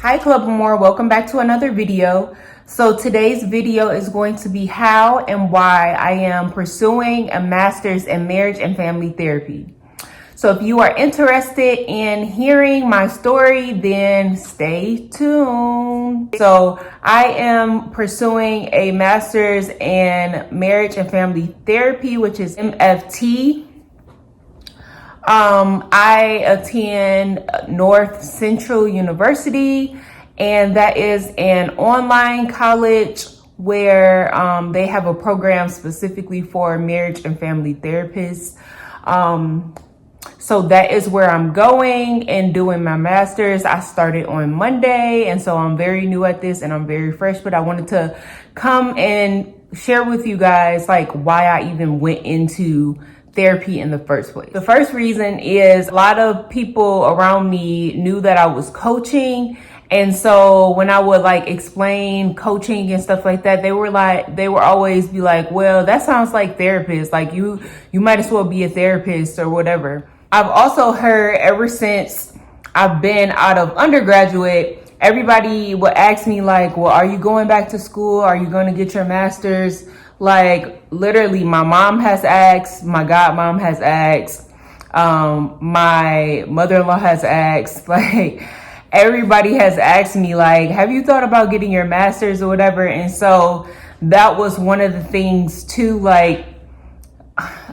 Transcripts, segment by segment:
Hi Club More, welcome back to another video. So today's video is going to be how and why I am pursuing a master's in marriage and family therapy. So if you are interested in hearing my story, then stay tuned. So I am pursuing a master's in marriage and family therapy, which is MFT. I attend North Central University, and that is an online college where they have a program specifically for marriage and family therapists. So that is where I'm going and doing my master's. I started on Monday, and so I'm very new at this and I'm very fresh, but I wanted to come and share with you guys like why I even went into therapy in the first place. The first reason is a lot of people around me knew that I was coaching. And so when I would like explain coaching and stuff like that, they were always be like, well, that sounds like therapist. Like you might as well be a therapist or whatever. I've also heard ever since I've been out of undergraduate, everybody would ask me like, well, are you going back to school? Are you going to get your master's? Like literally my mom has asked, my godmom has asked, my mother-in-law has asked, like everybody has asked me like, have you thought about getting your master's or whatever? And so that was one of the things too, like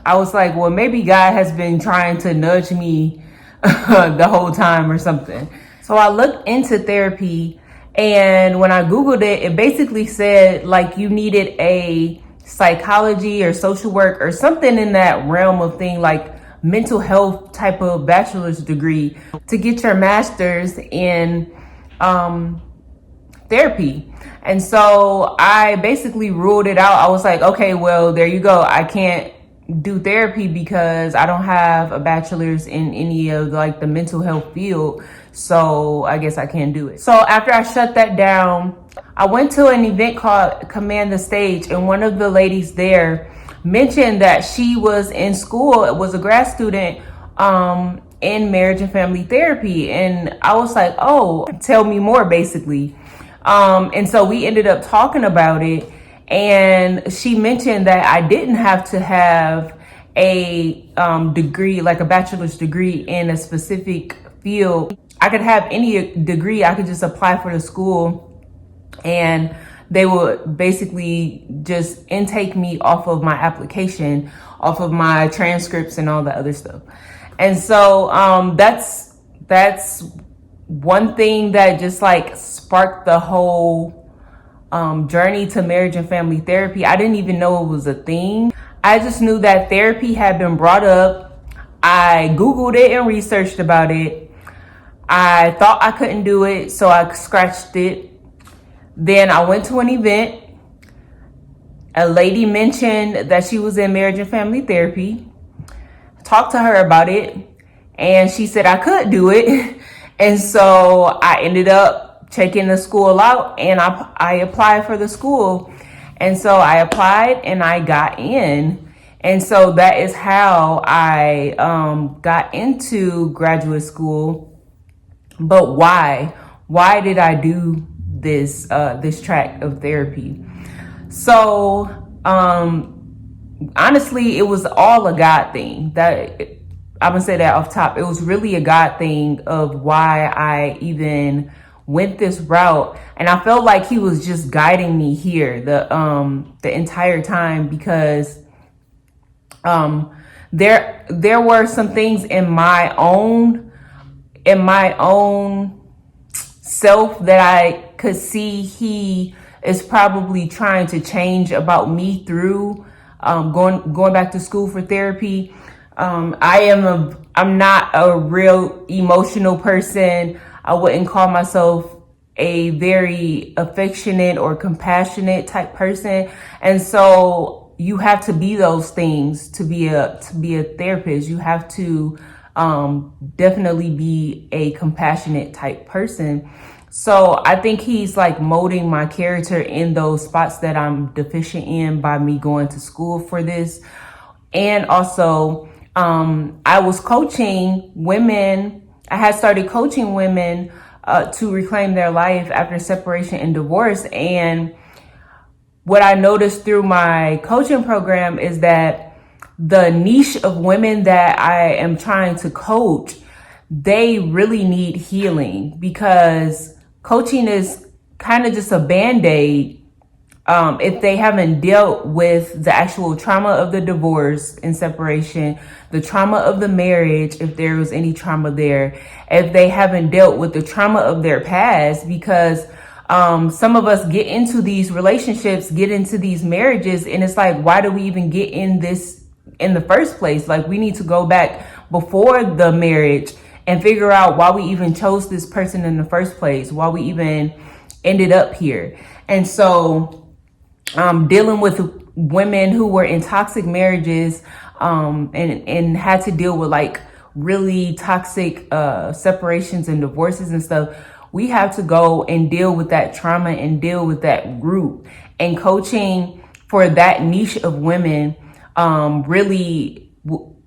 I was like, well, maybe God has been trying to nudge me the whole time or something. So I looked into therapy, and when I Googled it, it basically said like you needed a psychology or social work or something in that realm of thing, like mental health type of bachelor's degree to get your master's in therapy. And so I basically ruled it out. I was like, okay, well, there you go. I can't do therapy because I don't have a bachelor's in any of like the mental health field. So I guess I can't do it. So after I shut that down, I went to an event called Command the Stage, and one of the ladies there mentioned that she was in school, it was a grad student in marriage and family therapy. And I was like, oh, tell me more basically. And so we ended up talking about it. And she mentioned that I didn't have to have a degree, like a bachelor's degree in a specific field. I could have any degree. I could just apply for the school and they would basically just intake me off of my application, off of my transcripts and all that other stuff. And so that's one thing that just like sparked the whole journey to marriage and family therapy. I didn't even know it was a thing. I just knew that therapy had been brought up. I Googled it and researched about it. I thought I couldn't do it, so I scratched it. Then I went to an event. A lady mentioned that she was in marriage and family therapy. Talked to her about it, and she said I could do it. And so I ended up checking the school out, and I applied for the school. And so I applied and I got in. And so that is how I got into graduate school. But why? Why did I do this track of therapy? So honestly, it was all a God thing. That I'm gonna say that off top. It was really a God thing of why I even went this route, and I felt like He was just guiding me here the entire time, because there were some things in my own self that I could see He is probably trying to change about me through going back to school for therapy. I'm not a real emotional person. I wouldn't call myself a very affectionate or compassionate type person. And so you have to be those things to be a therapist. You have to definitely be a compassionate type person. So I think He's like molding my character in those spots that I'm deficient in by me going to school for this. And also, I was coaching women. I had started coaching women to reclaim their life after separation and divorce. And what I noticed through my coaching program is that the niche of women that I am trying to coach, they really need healing, because coaching is kind of just a band-aid if they haven't dealt with the actual trauma of the divorce and separation, the trauma of the marriage, if there was any trauma there, if they haven't dealt with the trauma of their past, because some of us get into these relationships, get into these marriages, and it's like, why do we even get in this in the first place? Like, we need to go back before the marriage and figure out why we even chose this person in the first place, why we even ended up here. And so dealing with women who were in toxic marriages and had to deal with like really toxic separations and divorces and stuff, we have to go and deal with that trauma and deal with that group. And coaching for that niche of women really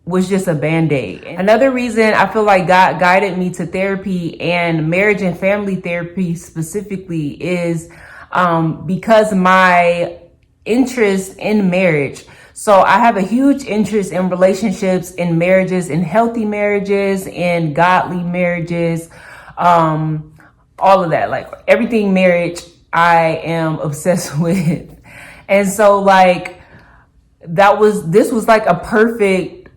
was just a band-aid. Another reason I feel like God guided me to therapy, and marriage and family therapy specifically, is because my interest in marriage. So I have a huge interest in relationships, in marriages, in healthy marriages, in godly marriages, all of that, like everything marriage I am obsessed with. And so like this was like a perfect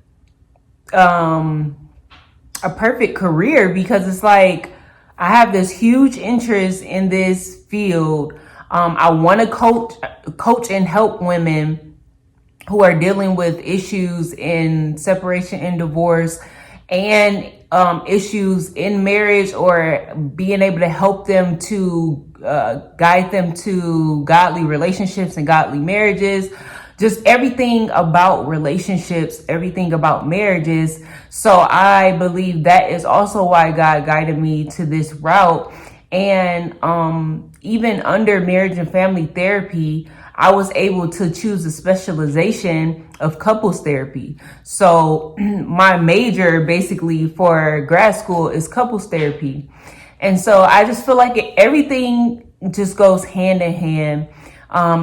career, because it's like I have this huge interest in this field. I want to coach and help women who are dealing with issues in separation and divorce, and issues in marriage, or being able to help them to guide them to godly relationships and godly marriages. Just everything about relationships, everything about marriages. So I believe that is also why God guided me to this route. And even under marriage and family therapy, I was able to choose a specialization of couples therapy. So my major basically for grad school is couples therapy. And so I just feel like everything just goes hand in hand.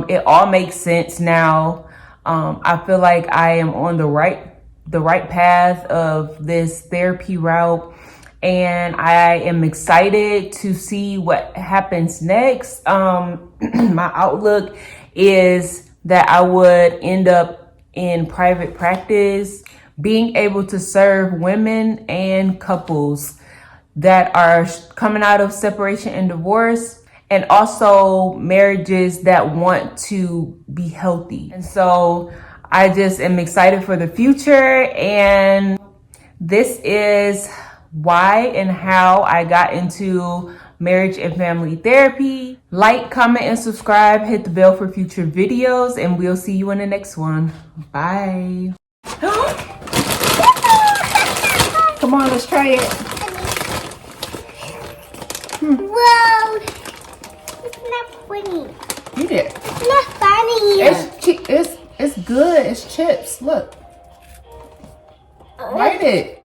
It all makes sense now. I feel like I am on the right path of this therapy route, and I am excited to see what happens next. My outlook is that I would end up in private practice, being able to serve women and couples that are coming out of separation and divorce, and also marriages that want to be healthy. And so I just am excited for the future. And this is why and how I got into marriage and family therapy. Like, comment, and subscribe. Hit the bell for future videos, and we'll see you in the next one. Bye. Come on, let's try it. Whoa. It's not funny. Eat it. It's not funny. It's good. It's chips. Look. Bite it.